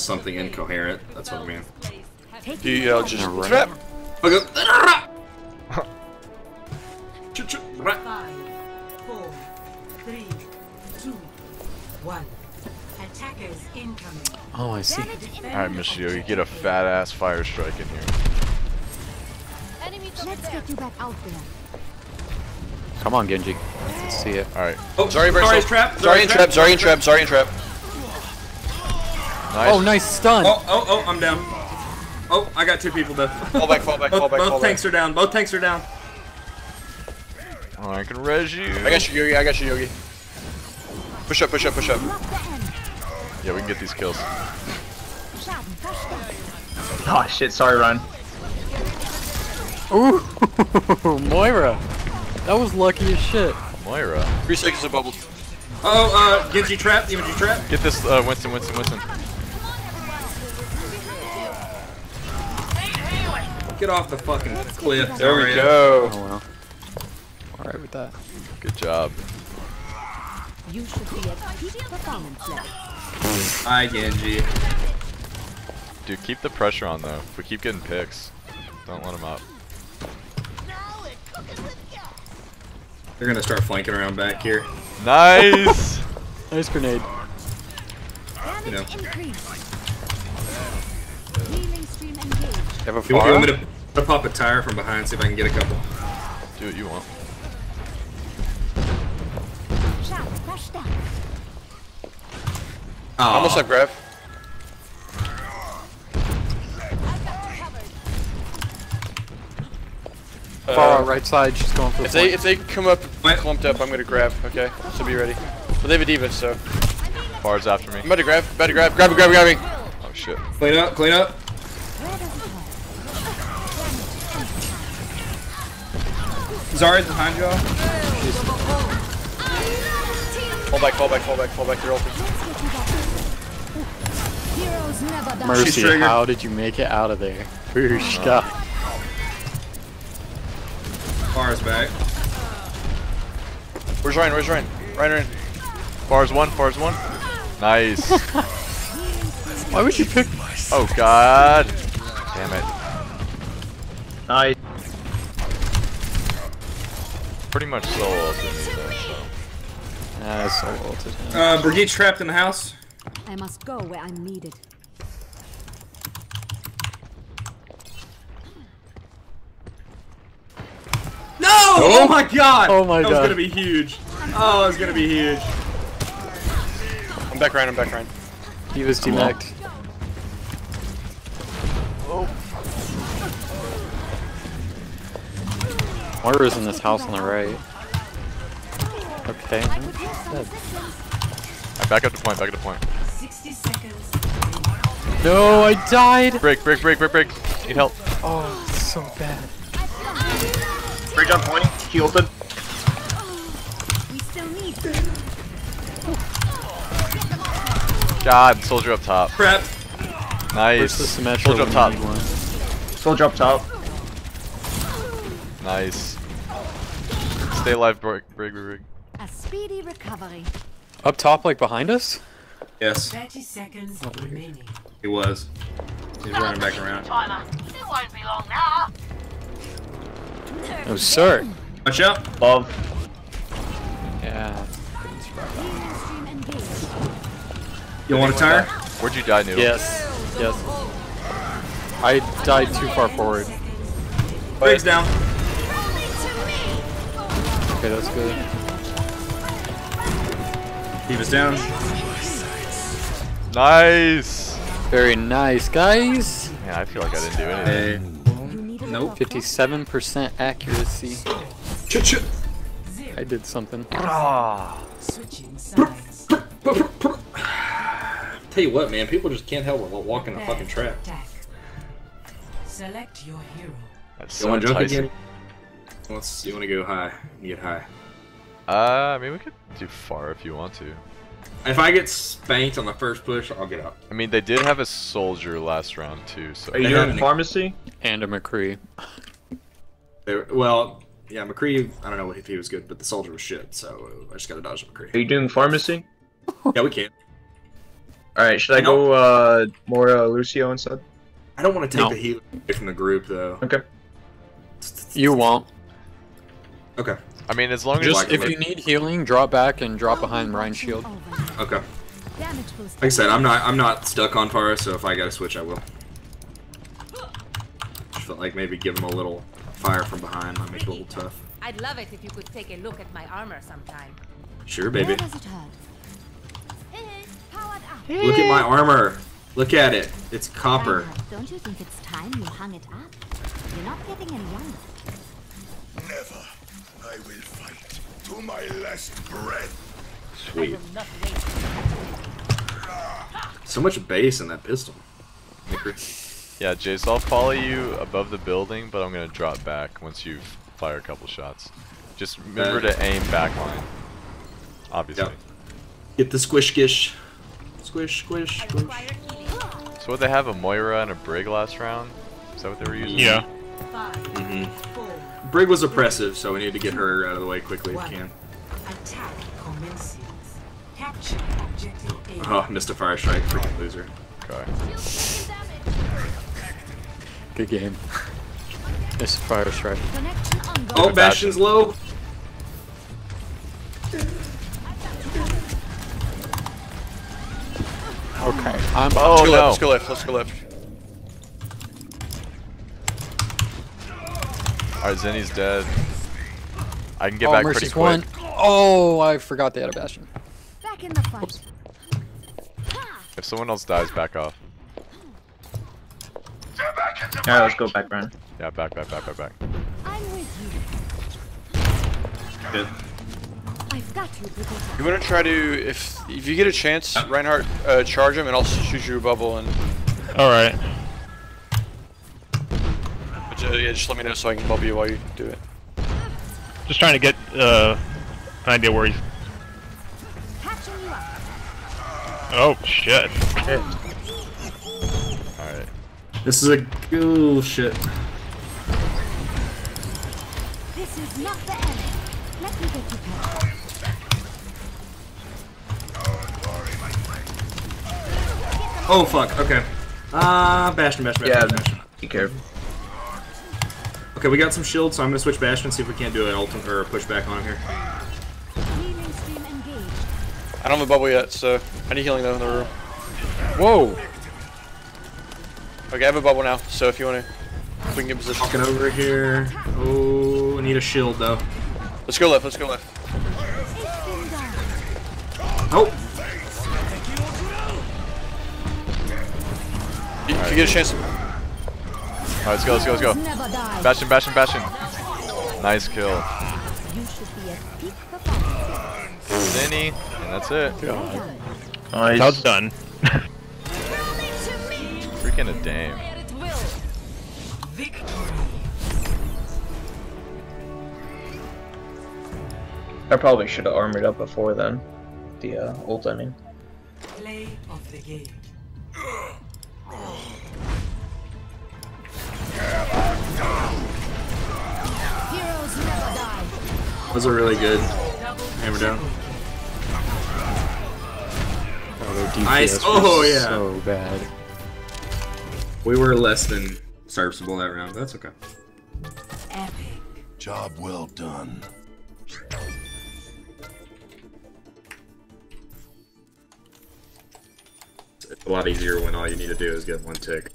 something incoherent. That's what I mean. I'll just trap. Okay. 5, 4, 3, 2, 1. Attackers incoming. Oh, I see. Alright, Michio, you get a fat ass fire strike in here. Let's get you back out there. Come on, Genji. Let's see it. Alright. Oh, Zarya's trap. Zarya and trap. Nice. Oh, nice stun. Oh, I'm down. Oh, I got 2 people though. Fall back. Both tanks are down. Both tanks are down. Oh, I can res you. I got you, Yogi. Push up. Yeah, we can get these kills. Oh shit, sorry, Ryan. Ooh, Moira. That was lucky as shit. Moira. 3 seconds of bubble. Oh, Genji trap. Get this, Winston. Get off the fucking cliff. There we go. Oh well. Alright with that. Good job. You should be at peak performance level. Hi, Genji. Dude, keep the pressure on though. If we keep getting picks, don't let them up. They're gonna start flanking around back here. Nice! Nice grenade. You know. Healing stream engaged. You have a You want me far? to pop a tire from behind, see if I can get a couple? Do what you want. Almost up, grab. Far on right side, she's going for the point. If they come up clumped up, I'm gonna grab. Okay, so be ready. But they have a diva, so Bars after me. I'm about to grab. Grab me. Oh shit. Clean up. Zarya's behind y'all. Fall back. They're open. Heroes never die. She's Mercy, triggered. how did you make it out of there? Booshka. Bars back. Where's Ryan? Ryan. Bars one. Nice. Why would you pick? Oh god. Damn it. Nice. Pretty much solo ulted me though, so. Ah, so ulted him. Brigitte's trapped in the house. I must go where I'm needed. No! Oh my god! Oh my That was god. gonna be huge. Oh, it was gonna be huge. I'm back, Ryan. He was demeched. Moira's in this house on the right. Okay. Dead. Alright, back up to point. 60 seconds. No, I died! Break. Need help. Oh, it's so bad. Bridge on point. He ulted. We still need. God, soldier up top. Crap. Nice. Where's the Symmetra Soldier up when top. you need one? Soldier up top. Nice. Stay alive, break. A speedy recovery. Up top, like behind us? Yes, 30 seconds remaining. he was. He's running back around. It won't be long now. Oh, sir. Watch out. Love. Yeah. Healing stream engaged. You want a tire? Where'd you die, Noodle? Yes. I died too far forward. Brig's down. Okay, that's good. He was down. Nice! Very nice, guys. Man, I feel like I didn't do anything. Hey. Nope. 57% accuracy. I did something. Switching sides. Tell you what, man, people just can't help but walk in a fucking trap. Attack. Select your hero. That's You so want to jump enticing. again? You want to go high? Get high. I mean, we could do far if you want to. If I get spanked on the first push, I'll get up. I mean, they did have a soldier last round too, so. Are you doing pharmacy? And a McCree. Well, yeah, McCree, I don't know if he was good, but the soldier was shit, so I just gotta dodge McCree. Are you doing pharmacy? Yeah, we can. Alright, should I go more Lucio instead? I don't want to take No. the healer away from the group though. Okay. You won't. Okay. I mean, as long as Just if you need healing, drop back and drop behind Ryan's shield. Okay. Damage will Like I said, I'm not stuck on Pharah, so if I gotta switch, I will. Just felt like maybe give him a little fire from behind might make it a little tough. I'd love it if you could take a look at my armor sometime. Sure, baby. Where does it hurt? Powered up. Look at my armor. Look at it. It's copper. Reinhardt, don't you think it's time you hung it up? You're not getting any younger. Never. I will fight to my last breath. Sweet. So much bass in that pistol. yeah, Jace, I'll follow you above the building, but I'm gonna drop back once you fire a couple shots. Just remember to aim backline. Obviously. Yep. Get the squish gish. Squish, squish, squish. So what, they have a Moira and a Brig last round? Is that what they were using? Yeah. Brig was oppressive, so we need to get her out of the way quickly if we can. Attack commences. Capture objective A. Oh, missed a fire strike. Freaking loser. Okay. Good game. It's fire strike. Connection ongoing. Oh, Bastion's low. Okay. I'm. Oh no! Let's go left. Let's go left. Alright, Zenny's dead. I can get Oh, back pretty Mercy's quick. one. Oh, I forgot they had a Bastion. Back in the fight. Oops. If someone else dies, back off. Alright, let's go back, Ryan. Yeah, back. I'm with you. Good. I've got you, Brigitte. You want to try to, if you get a chance, Reinhardt, charge him, and I'll shoot you a bubble. And Alright. yeah, just let me know so I can bubble you while you do it. Just trying to get an idea where he's. Catching you up. Oh shit. Alright. This is a cool shit. This is not the end. Let me get you past. Oh fuck. Okay. Bastion. Yeah, Bastion. be careful. Okay, we got some shields, so I'm gonna switch Bastion and see if we can't do an ultimate or a pushback on him here. Healing stream engaged. I don't have a bubble yet, so I need healing though in the room. Whoa. Okay, I have a bubble now, so if you want to, we can get position. Walking over here. Oh, I need a shield though. Let's go left. Let's go left. It's been done. Oh, If you get a chance. Alright, let's go. Never die. Bastion. Nice kill. You should be at peak performance. Zenny, and that's it. Nice. That's done. Freaking a dame. I probably should have armored up before then. The ult, I mean. Play of the game. Heroes never die. those are really good. Hammer down. Oh, their DPS Nice. was Oh, yeah. so bad. We were less than serviceable that round. That's okay. Epic. Job well done. It's a lot easier when all you need to do is get one tick.